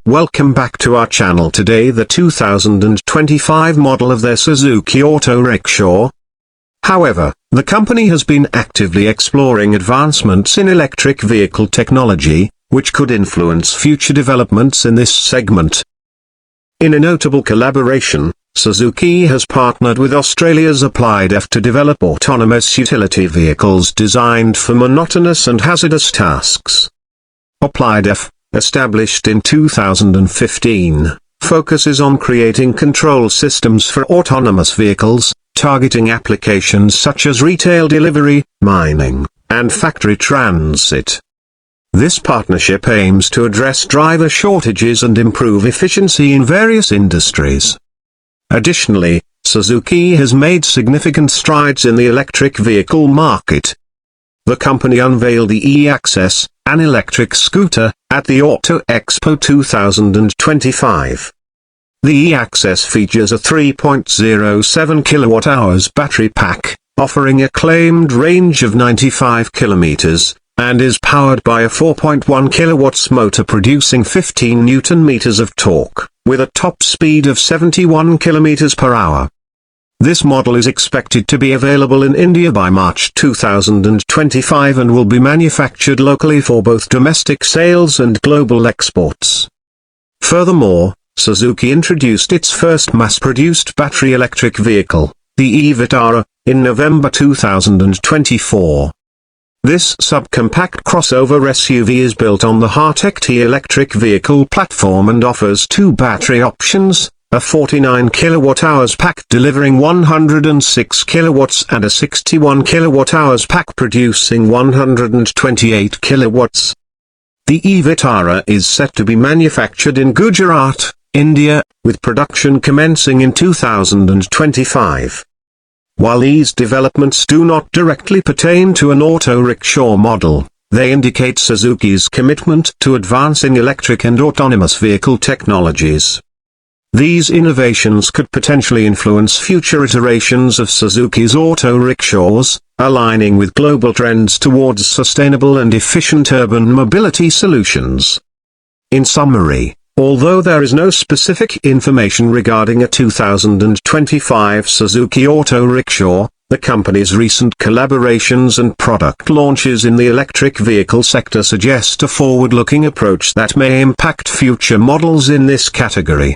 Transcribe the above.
Welcome back to our channel. Today the 2025 model of their Suzuki Auto Rickshaw. However, the company has been actively exploring advancements in electric vehicle technology, which could influence future developments in this segment. In a notable collaboration, Suzuki has partnered with Australia's Applied F to develop autonomous utility vehicles designed for monotonous and hazardous tasks. Applied F, established in 2015, focuses on creating control systems for autonomous vehicles, targeting applications such as retail delivery, mining, and factory transit. This partnership aims to address driver shortages and improve efficiency in various industries. Additionally, Suzuki has made significant strides in the electric vehicle market. The company unveiled the e-Access, an electric scooter, at the Auto Expo 2025. The e-Access features a 3.07 kWh battery pack, offering a claimed range of 95 km, and is powered by a 4.1 kW motor producing 15 Nm of torque, with a top speed of 71 km per hour. This model is expected to be available in India by March 2025 and will be manufactured locally for both domestic sales and global exports. Furthermore, Suzuki introduced its first mass-produced battery electric vehicle, the e-Vitara, in November 2024. This subcompact crossover SUV is built on the Heartect T electric vehicle platform and offers two battery options, a 49 kWh pack delivering 106 kW and a 61 kWh pack producing 128 kW. The e-Vitara is set to be manufactured in Gujarat, India, with production commencing in 2025. While these developments do not directly pertain to an auto rickshaw model, they indicate Suzuki's commitment to advancing electric and autonomous vehicle technologies. These innovations could potentially influence future iterations of Suzuki's auto rickshaws, aligning with global trends towards sustainable and efficient urban mobility solutions. In summary, although there is no specific information regarding a 2025 Suzuki Auto Rickshaw, the company's recent collaborations and product launches in the electric vehicle sector suggest a forward-looking approach that may impact future models in this category.